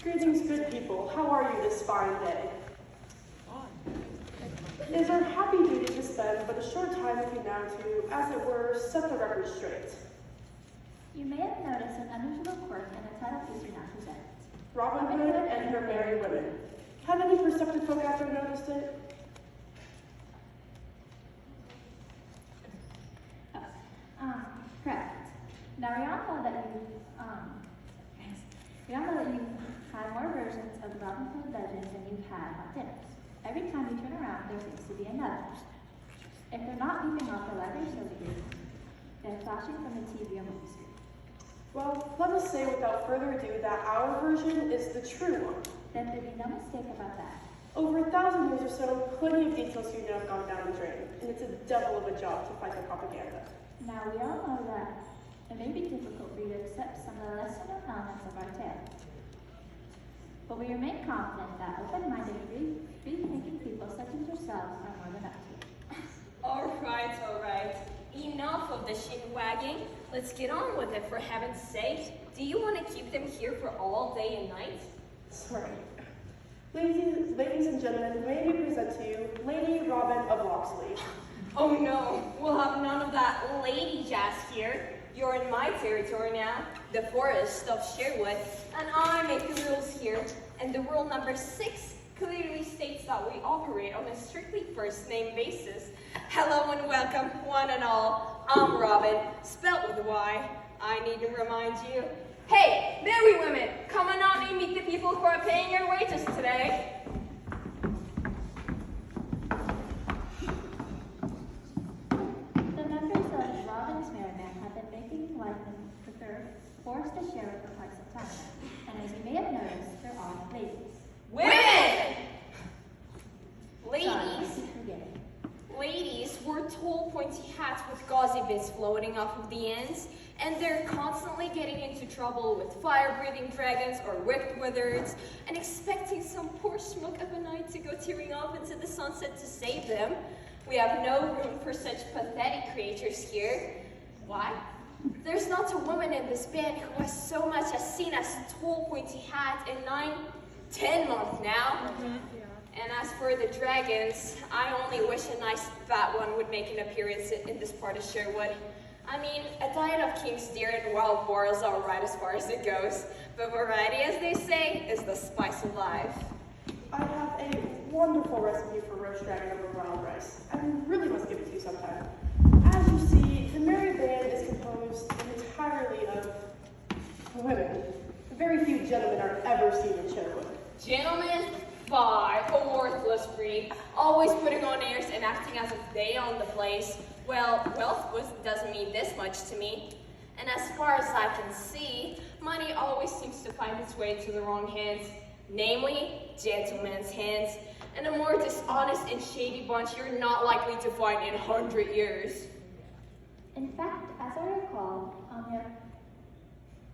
Greetings, good people. How are you this fine day? It is our happy duty to spend but a short time with you now to, as it were, set the record straight. You may have noticed an unusual quirk in the title piece we now present. Robyn Hood and her merry women. Have any perceptive folk out there noticed it? Correct. Now we all know that you've had more versions of the Robyn Hood legends than you've had hot dinners. Every time you turn around, there seems to be another. If they're not beeping off the library chandeliers, they're flashing from the TV or movie screen. Well, let us say without further ado that our version is the true one. Then there'd be no mistake about that. Over 1,000 years or so, plenty of details you know have gone down the drain, and it's a devil of a job to fight the propaganda. Now we all know that it may be difficult for you to accept some of the lesser known elements of our tale. But we remain confident that open-minded, free-thinking people such as yourselves are more than up to it. All right. Enough of the shin-wagging. Let's get on with it, for heaven's sake. Do you want to keep them here for all day and night? Sorry. Ladies and gentlemen, may we present to you Lady Robyn of Locksley. Oh no, we'll have none of that lady jazz here. You're in my territory now, the forest of Sherwood, and I make the rules here. And the rule number 6 clearly states that we operate on a strictly first-name basis. Hello and welcome, one and all. I'm Robyn, spelt with a Y. I need to remind you. Hey, merry women, come on out and meet the people who are paying your wages today. The members of Robyn's Merry Band have been making life in the forest of Sherwood for quite some time. And as you may have noticed, they're all ladies. Women! Sorry, I Ladies. keep forgetting. Ladies wore tall pointy hats with gauzy bits floating off of the ends, and they're constantly getting into trouble with fire-breathing dragons or wicked wizards, and expecting some poor schmuck of a knight to go tearing off into the sunset to save them. We have no room for such pathetic creatures here. Why? There's not a woman in this band who has so much as seen as a tall pointy hat in 9-10 months now. And as for the dragons, I only wish a nice fat one would make an appearance in this part of Sherwood. I mean, a diet of king's deer and wild boar is all right as far as it goes, but variety, as they say, is the spice of life. I have a wonderful recipe for roast dragon over brown rice. I really must give it to you sometime. As you see, the merry band is composed entirely of women. Very few gentlemen are ever seen in Sherwood. Gentlemen, fie, a worthless breed, always putting on airs and acting as if they own the place. Well, wealth doesn't mean this much to me. And as far as I can see, money always seems to find its way to the wrong hands, namely, gentlemen's hands. And a more dishonest and shady bunch you're not likely to find in 100 years. In fact, as I recall, only a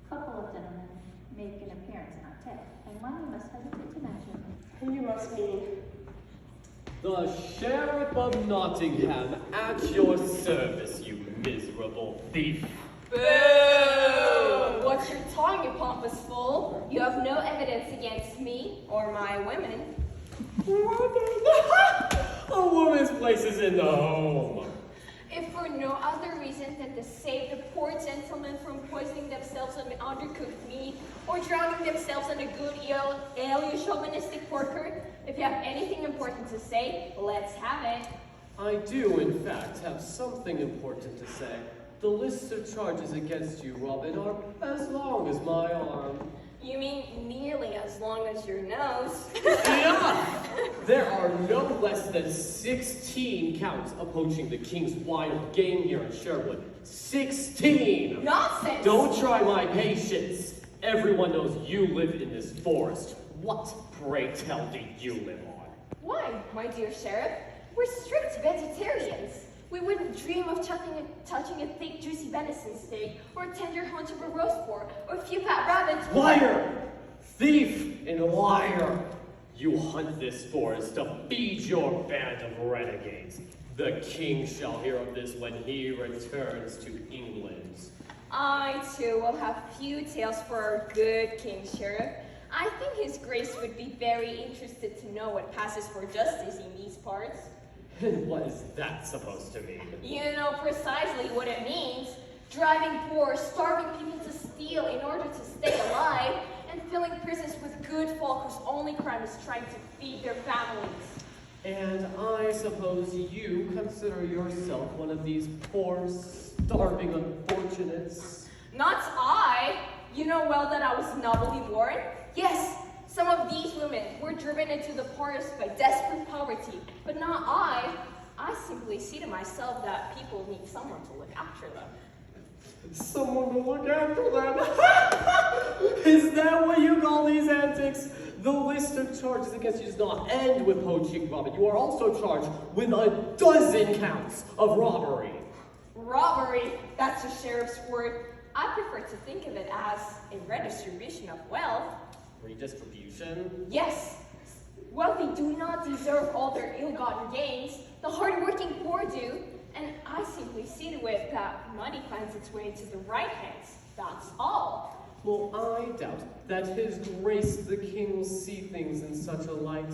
couple of gentlemen make an appearance in our tale, and one we must hesitate to mention. You must mean The Sheriff of Nottingham at your service, you miserable thief. Boo! What's your tongue, you pompous fool? You have no evidence against me or my women. A woman's place is in the home. If for no other reason than to save the poor gentlemen from poisoning themselves on undercooked meat or drowning themselves in a good ale, you chauvinistic porker. If you have anything important to say, let's have it. I do, in fact, have something important to say. The list of charges against you, Robyn, are as long as my arm. You mean nearly as long as your nose? Enough! There are no less than 16 counts of poaching the king's wild game here in Sherwood. 16! Nonsense! Don't try my patience. Everyone knows you live in this forest. What, pray tell, do you live on? Why, my dear sheriff? We're strict vegetarians. We wouldn't dream of touching a thick, juicy venison steak, or a tender haunch of a roast pork, or a few fat rabbits. Liar! Thief and liar! You hunt this forest to feed your band of renegades. The king shall hear of this when he returns to England. I, too, will have few tales for our good King Sheriff. I think His Grace would be very interested to know what passes for justice in these parts. And what is that supposed to mean? You know precisely what it means. Driving poor, starving people to steal in order to stay alive, and filling prisons with good folk whose only crime is trying to feed their families. And I suppose you consider yourself one of these poor, starving unfortunates? Not I. You know well that I was nobly born. Yes, some of these women were driven into the forest by desperate poverty, but not I. I simply see to myself that people need someone to look after them. Someone to look after them? Is that what you call these antics? The list of charges against you does not end with poaching, Robyn. You are also charged with a dozen counts of robbery. Robbery, that's the sheriff's word. I prefer to think of it as a redistribution of wealth. Redistribution? Yes, wealthy do not deserve all their ill-gotten gains. The hard-working poor do. And I simply see to it that money finds its way into the right hands. That's all. Well, I doubt that His Grace the King will see things in such a light.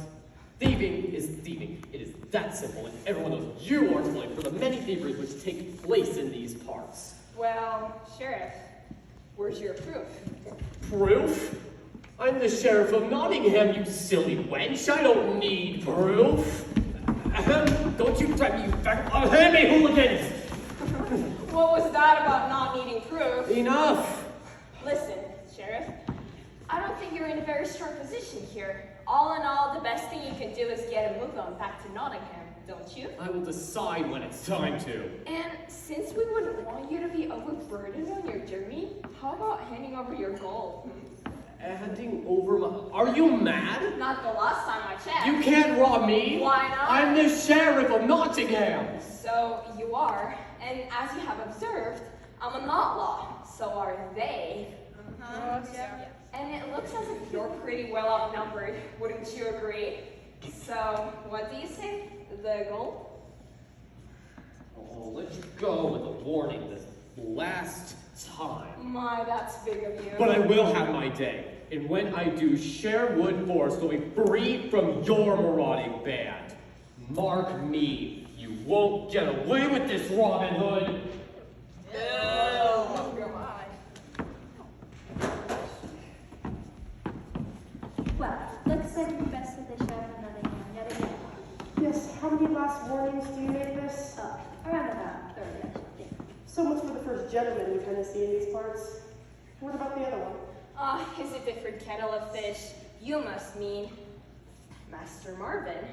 Thieving is thieving. It is that simple, and everyone knows you are to blame for the many thieveries which take place in these parts. Well, Sheriff, where's your proof? Proof? I'm the Sheriff of Nottingham, you silly wench. I don't need proof. Don't you threaten me, you fat hand-me hooligans! What was that about not needing proof? Enough! Listen, Sheriff, I don't think you're in a very strong position here. All in all, the best thing you can do is get a move on back to Nottingham, don't you? I will decide when it's time to. And since we wouldn't want you to be overburdened on your journey, how about handing over your gold? Handing over my... Are you mad? Not the last time I checked. You can't rob me! Why not? I'm the Sheriff of Nottingham! So you are, and as you have observed, I'm a not law, so are they. Yeah. And it looks as if you're pretty well outnumbered, wouldn't you agree? So, what do you say? The gold? Oh, let's go with a warning this last time. My, that's big of you. But I will have my day. And when I do, Sherwood Forest will be free from your marauding band. Mark me, you won't get away with this, Robin Hood. Well, looks like we bested the sheriff of Nottingham yet again. Yes, how many last warnings do you make this? Around about 30, I should think. So much for the first gentleman we kind of see in these parts. What about the other one? Is a different kettle of fish. You must mean Master Marvin.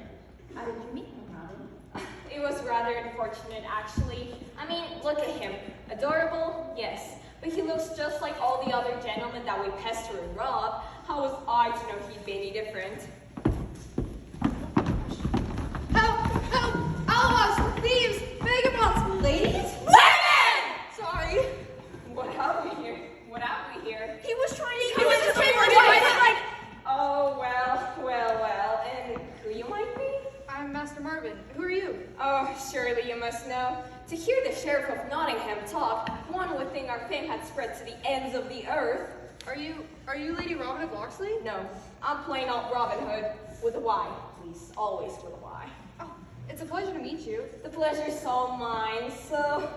How did you meet him, Robyn? It was rather unfortunate, actually. I mean, look at him. Adorable? Yes. But he looks just like all the other gentlemen that we pester and rob. How was I to know he'd be any different? Help! Help! Outlaws! Thieves! Vagabonds! Ladies? Women! Sorry. What have we here? What have we here? He was trying to... He was just trying to... Oh, well. And who you might be? I'm Master Marvin. Who are you? Oh, surely you must know. To hear the Sheriff of Nottingham talk, one would think our fame had spread to the ends of the earth. Are you Lady Robyn of Locksley? No, I'm plain old Robin Hood. With a Y, please. Always with a Y. Oh, it's a pleasure to meet you. The pleasure's all mine. So,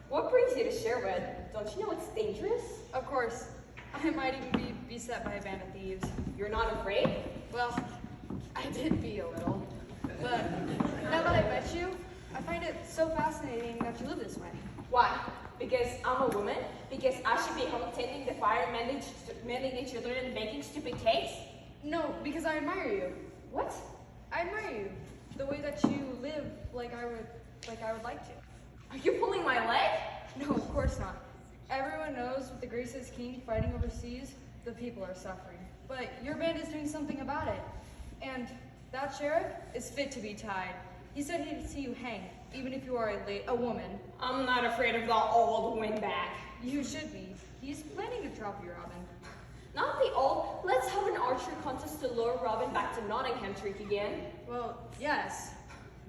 what brings you to Sherwood? Don't you know it's dangerous? Of course. I might even be beset by a band of thieves. You're not afraid? Well, I did be a little. But now that I've met you, I find it so fascinating that you live this way. Why? Because I'm a woman? Because I should be home tending the fire, mending the children, and baking stupid cakes? No, because I admire you. What? I admire you. The way that you live like I would like to. Are you pulling my leg? No, of course not. Everyone knows with the Grace's king fighting overseas, the people are suffering. But your band is doing something about it. And that sheriff is fit to be tied. He said he'd see you hang, even if you are a woman. I'm not afraid of the old windbag. You should be. He's planning to drop you, Robyn. Not the old. Let's have an archery contest to lure Robin back to Nottingham Street again. Well, yes.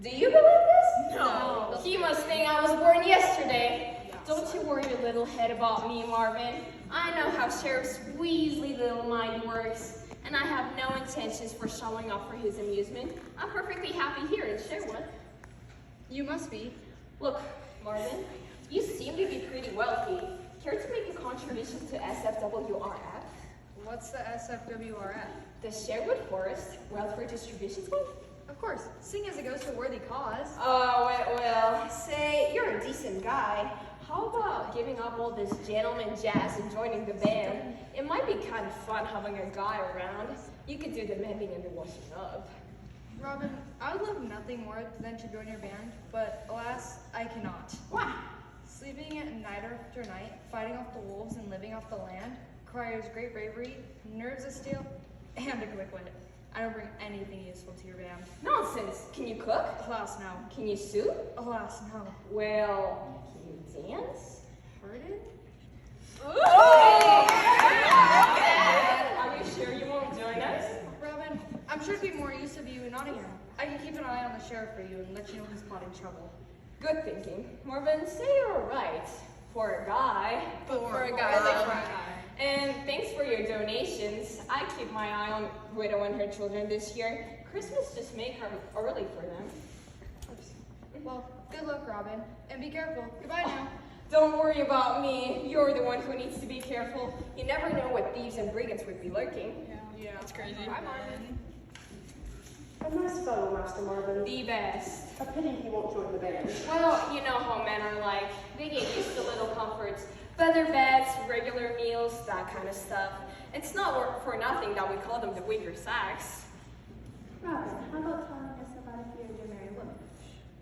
Do you believe this? No. He must think I was born yesterday. Don't you worry your little head about me, Marvin. I know how Sheriff Weasley's little mind works. and I have no intentions for showing off for his amusement. I'm perfectly happy here in Sherwood. You must be. Look, Marvin, you seem to be pretty wealthy. Care to make a contribution to SFWRF? What's the SFWRF? The Sherwood Forest Welfare Distribution Fund? Of course, seeing as it goes to a worthy cause. Oh, well, say you're a decent guy. How about giving up all this gentleman jazz and joining the band? It might be kind of fun having a guy around. You could do the mending and the washing up. Robyn, I would love nothing more than to join your band, but alas, I cannot. Why? Sleeping at night after night, fighting off the wolves and living off the land requires great bravery, nerves of steel, and a quick wit. I don't bring anything useful to your band. Nonsense. Can you cook? Alas, no. Can you sew? Alas, no. Well, can you dance? Pardon? Are you sure you won't join us? Robyn, I'm sure it'd be more use of you in Nottingham. I can keep an eye on the sheriff for you and let you know he's plotting trouble. Good thinking. Marvin, say you're right. For a guy. For a guy. And thanks for your donations. I keep my eye on Widow and her children this year. Christmas just made her early for them. Well, good luck, Robyn, and be careful. Goodbye now. Don't worry about me. You're the one who needs to be careful. You never know what thieves and brigands would be lurking. Yeah, it's crazy. Bye, Marvin. A nice fellow, Master Marvin. The best. A pity he won't join the band. Well, you know how men are like. They get used to little comforts. Feather beds, regular meals, that kind of stuff. It's not for nothing that we call them the weaker sex. Robyn, how about telling us about a few of your married women?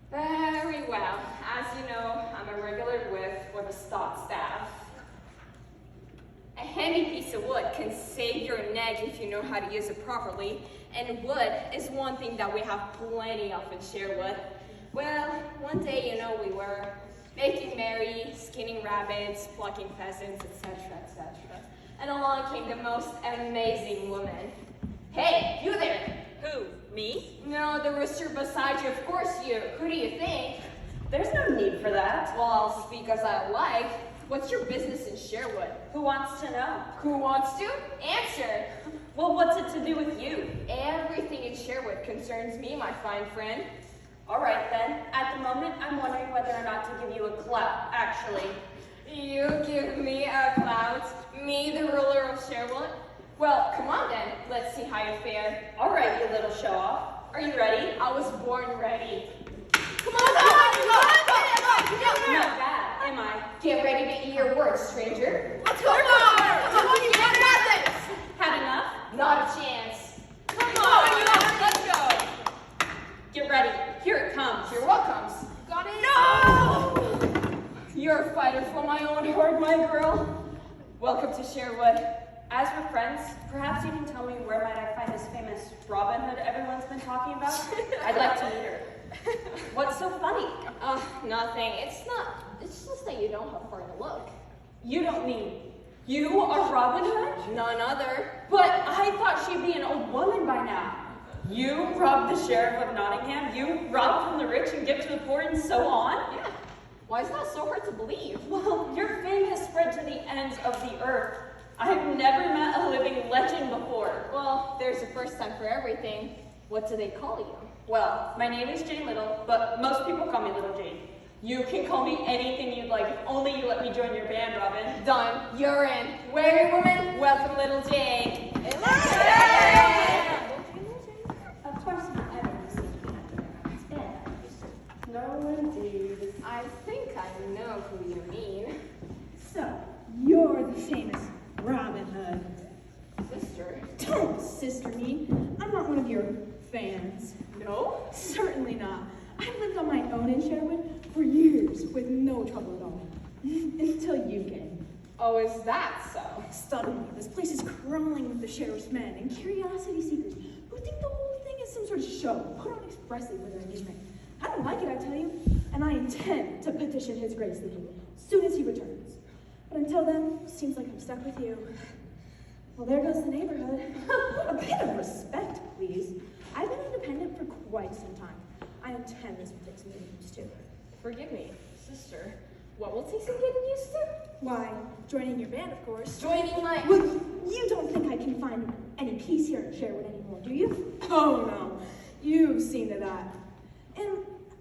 Very well. As you know, I'm a regular whip for the stock staff. A handy piece of wood can save your neck if you know how to use it properly, and wood is one thing that we have plenty of in Sherwood. Well, one day, we were making merry, skinning rabbits, plucking pheasants, etc., etc. And along came the most amazing woman. Hey, you there! Who? Me? No, the rooster beside you, of course you. Who do you think? There's no need for that. Well, I'll speak as I like. What's your business in Sherwood? Who wants to know? Who wants to? Answer! Well, what's it to do with you? Everything in Sherwood concerns me, my fine friend. All right, then. At the moment, I'm wondering whether or not to give you a clout, actually. You give me a clout? Me, the ruler of Sherwood? Well, come on then. Let's see how you fare. All right, you little show-off. Are you ready? I was born ready. Come on, come on, come on! Not bad, am I? Get ready to eat your words, stranger. Let's go! Come on, you got nothing! Had enough? Not a chance. Come on, let's go! Get ready. Here it comes. You're welcome. Got it? No! You're a fighter for my own heart, my girl. Welcome to Sherwood. As we're friends, perhaps you can tell me where might I find this famous Robin Hood everyone's been talking about? I'd like to meet her. What's so funny? Nothing. It's just that you don't have far to look. You don't mean you are Robin Hood? None other. But I thought she'd be an old woman by now. You rob the sheriff of Nottingham, you rob from the rich and give to the poor, and so on? Yeah. Why is that so hard to believe? Well, your fame has spread to the ends of the earth. I've never met a living legend before. Well, there's a first time for everything. What do they call you? Well, my name is Jane Little, but most people call me Little Jane. You can call me anything you'd like, if only you let me join your band, Robyn. Done. You're in. Weary woman, welcome, Little Jane. Of course not everyone seems to have their own band. No, indeed. I think I know who you mean. So, you're the famous Robin Hood. Sister. Don't sister me. I'm not one of your fans. No? Certainly not. I've lived on my own in Sherwood for years with no trouble at all. Until you came. Oh, is that so? Suddenly, this place is crawling with the sheriff's men and curiosity seekers who think the whole thing is some sort of show put on expressly for their amusement. I don't like it, I tell you, and I intend to petition His Grace the King as soon as he returns. But until then, seems like I'm stuck with you. Well, there goes the neighborhood. A bit of respect, please. I've been independent for quite some time. I intend this will take some getting used to. Forgive me, sister. What will take some getting used to? Why, joining your band, of course. Joining my... Well, you don't think I can find any peace here in Sherwood anymore, do you? Oh no, you've seen to that. And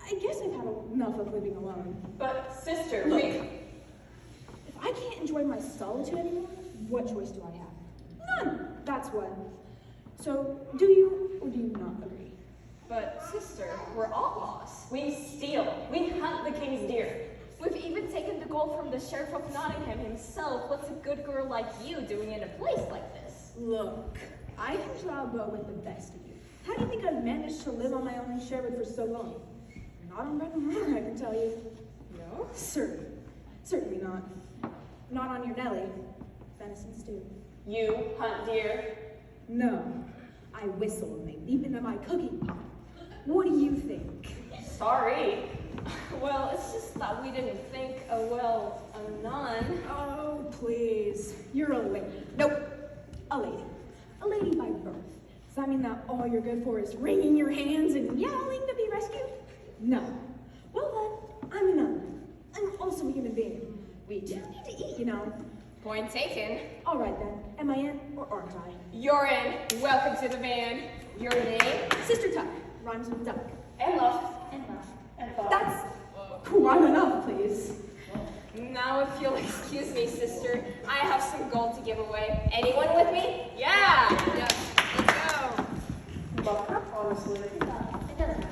I guess I've had enough of living alone. But sister, Look, we... if I can't enjoy my solitude anymore, what choice do I have? None, that's what. So, do you or do you not agree? But sister, we're outlaws. We steal. We hunt the king's deer. We've even taken the gold from the sheriff of Nottingham himself. What's a good girl like you doing in a place like this? Look, I can draw a bow with the best of you. How do you think I've managed to live on my own in Sherwood for so long? Not on bread and water, I can tell you. No? Certainly not. Not on your Nelly. Venison stew. You hunt deer. No, I whistle and they leap into my cooking pot. What do you think? Sorry. Well, it's just that we didn't think, a nun. Oh, please. You're a lady. Nope, a lady. A lady by birth. Does that mean that all you're good for is wringing your hands and yelling to be rescued? No. Well then, I'm a nun. I'm also a human being. We do need to eat, you know. Point taken. All right then, am I in or aren't I? You're in. Welcome to the van. Your name? Sister Tuck, rhymes with duck. And love. And love. And thought. That's quite enough, please. Now, if you'll excuse me, sister, I have some gold to give away. Anyone with me? Yeah! Let's go. But honestly, It doesn't matter.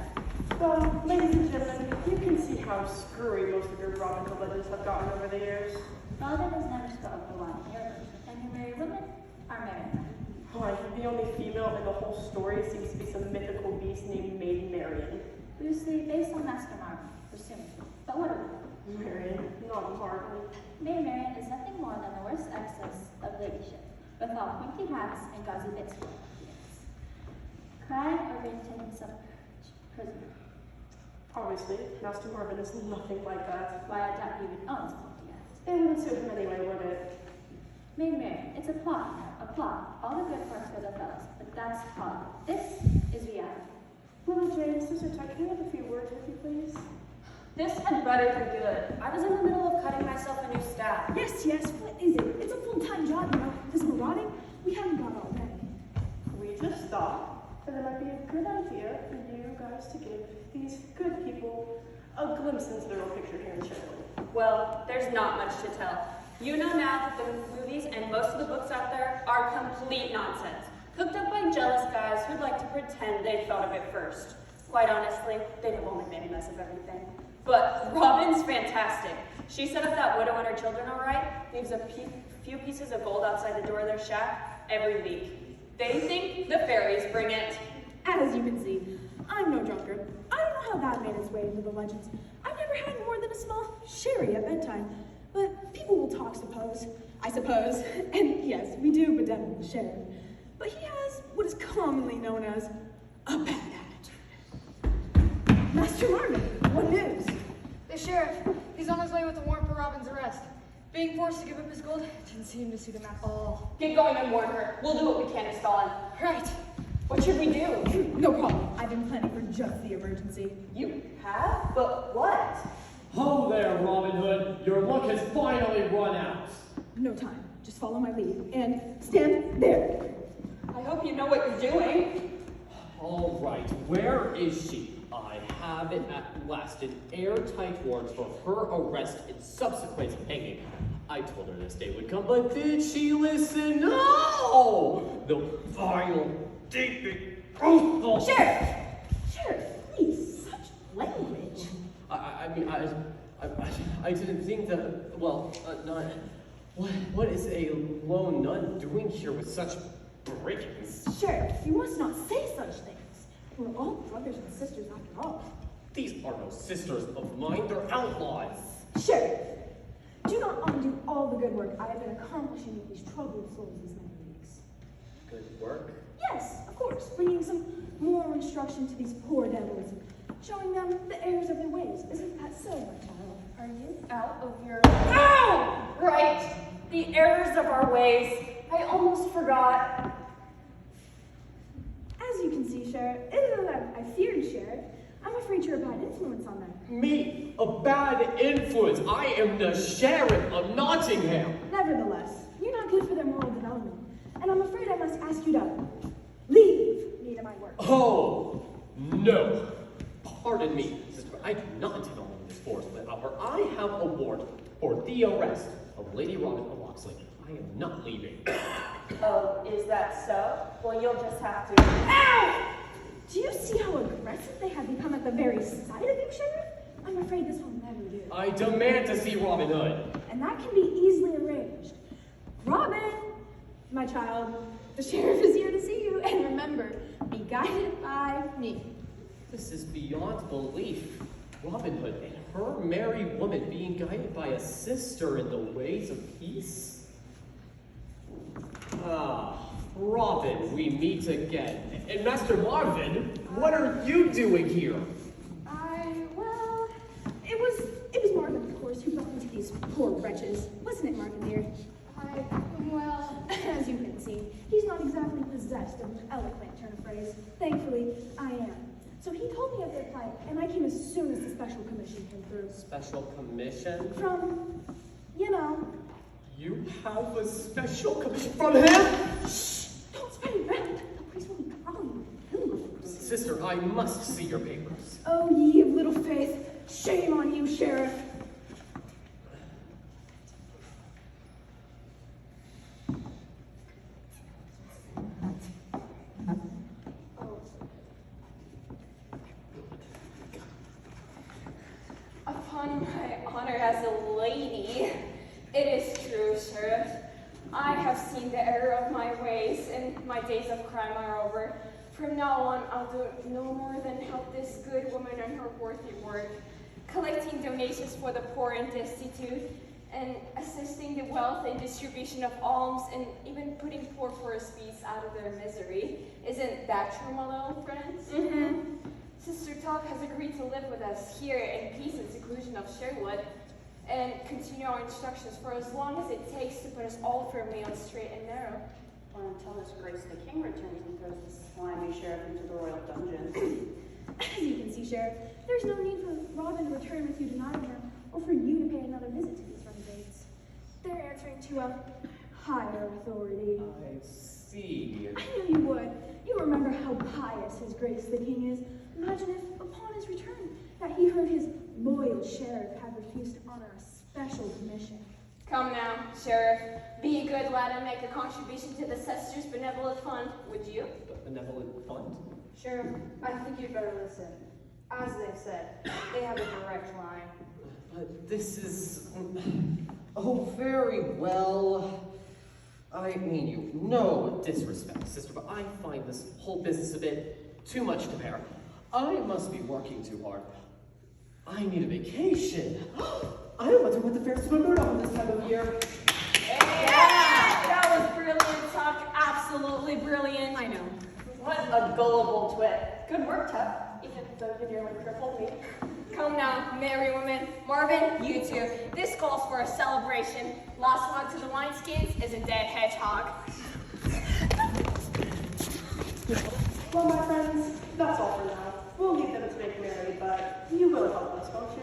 well, ladies and gentlemen, you can see how screwy most of your Robin Hood legends have gotten over the years. Robyn is never spelled the one in your version, and your married women are married men. Why, the only female in the whole story seems to be some mythical beast named Maid Marian. Loosely based on Master Martin, presumably. But what about Marian, not Martin. Maid Marian is nothing more than the worst excess of ladyship, with all pointy hats and gauzy bits for opulence. Crying or being taken prisoner. Obviously, Master Marvin is nothing like that. Why, I doubt he even owns pointy hats. It wouldn't suit him anyway, would it? Maid Marian, it's a plot, a plot. All the good parts for the fellows, but that's Hollywood. This is reality. Little Jane, Sister Tuck, can I have a few words with you, please? This had better be good. I was in the middle of cutting myself a new staff. Yes, what is it? It's a full-time job, you know. This marauding, we haven't got all day. We just thought that it might be a good idea for you guys to give these good people a glimpse into the real picture here in Sherwood. Well, there's not much to tell. You know now that the movies and most of the books out there are complete nonsense, cooked up by jealous guys who'd like to pretend they thought of it first. Quite honestly, they'd have only made a mess of everything. But Robyn's fantastic. She set up that widow and her children all right, leaves a few pieces of gold outside the door of their shack every week. They think the fairies bring it. As you can see, I'm no drunkard. I don't know how that made its way into the legends. I've never had more than a small sherry at bedtime. But people will talk, I suppose. And yes, we do bedeviled the sheriff. But he has what is commonly known as a bad attitude. Master Marvin, what news? The sheriff, he's on his way with a warrant for Robyn's arrest. Being forced to give up his gold didn't seem to suit him at all. Get going and warn her. We'll do what we can to stall him. Right. What should we do? No problem. I've been planning for just the emergency. You have? But what? Ho there, Robin Hood. Your luck has finally run out. No time. Just follow my lead. And stand there. I hope you know what you're doing. All right, where is she? I have it at last, an airtight warrant for her arrest and subsequent hanging. I told her this day would come, but did she listen? No! The vile, deeping, truthful... Sheriff, please. Such language. I didn't think that, not... What is a lone nun doing here with such brigands? Sheriff, you must not say such things. We're all brothers and sisters after all. These are no sisters of mine, they're outlaws. Sheriff, do not undo all the good work I have been accomplishing with these troubled souls these many weeks. Good work. Yes, of course, bringing some moral instruction to these poor devils, showing them the errors of their ways. Isn't that so, my child? Are you out of your... Oh! Right. The errors of our ways. I almost forgot. As you can see, Sheriff, it isn't that I feared Sheriff. I'm afraid you're a bad influence on them. Me, a bad influence. I am the sheriff of Nottingham. Nevertheless, you're not good for their moral development, and I'm afraid afraid I must ask you to leave me to my work. Oh, no. Pardon me, sister. I do not intend on leaving this forest hour. I have a warrant for the arrest of Lady Robyn of Locksley. I am not leaving. Oh, is that so? Well, you'll just have to. Ow! Do you see how aggressive they have become at the very sight of you, Sheriff? I'm afraid this will never do. I demand to see Robin Hood. And that can be easily arranged. Robin, my child, the sheriff is here to see you. And remember, be guided by me. This is beyond belief. Robin Hood and her merry woman being guided by a sister in the ways of peace? Ah, Robin, we meet again. And Master Marvin, what are you doing here? Well, it was Marvin, of course, who brought me to these poor wretches. Wasn't it, Marvin, dear? Well, as you can see, he's not exactly possessed of an eloquent turn of phrase. Thankfully, I am. So he told me of their plight, and I came as soon as the special commission came through. Special commission? From, you know. You have a special commission from him? Shh! Don't spread it around. The police will be crawling with pillows. Sister, I must see your papers. Oh, ye of little faith. Shame on you, Sheriff. Upon my honor as a lady, it is true, Sheriff. I have seen the error of my ways, and my days of crime are over. From now on, I'll do no more than help this good woman on her worthy work, collecting donations for the poor and destitute, and assisting the wealth and distribution of alms, and even putting poor forest beasts out of their misery. Isn't that true, my little friends? Mm-hmm. Sister Talk has agreed to live with us here in peace and seclusion of Sherwood, and continue our instructions for as long as it takes to put us all firmly on straight and narrow. Or until His Grace the King returns and throws the slimy sheriff into the royal dungeon. As you can see, Sheriff, there's no need for Robin to return with you to Nottingham, or for you to pay another visit to these renegades. They're answering to a higher authority. I see. I knew you would. You remember how pious His Grace the King is. Imagine if, upon his return, that he heard his loyal sheriff had refused to honor a special commission. Come now, Sheriff. Be a good lad and make a contribution to the Sister's Benevolent Fund, would you? Benevolent fund? Sheriff, I think you'd better listen. As they said, they have a direct line. But this is... Oh, very well. I mean you no disrespect, sister, but I find this whole business a bit too much to bear. I must be working too hard. I need a vacation. I wonder what the fair's to mood on this time of year. Yeah! That was brilliant talk. Absolutely brilliant. I know. What a gullible twit. Good work, Tuck, even though you nearly crippled me. Come now, merry woman. Marvin, you two. This calls for a celebration. Last one to the wineskins is a dead hedgehog. Well, my friends, that's all for now. We'll leave them to make merry, but you will help us, won't you?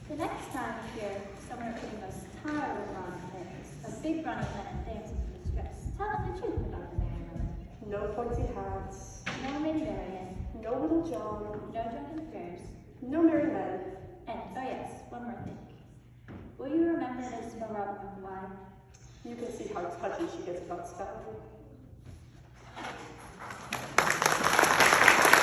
The next time you hear someone repeating those tired wrong things, a big running men and dancing in distress, tell them the truth about the merry woman. No pointy hats, No Lady Marian, no little John, no drunken fairs, no merry men. and, oh yes, one more thing. Will you remember this for Robyn of wine? You can see how touchy she gets about spelling.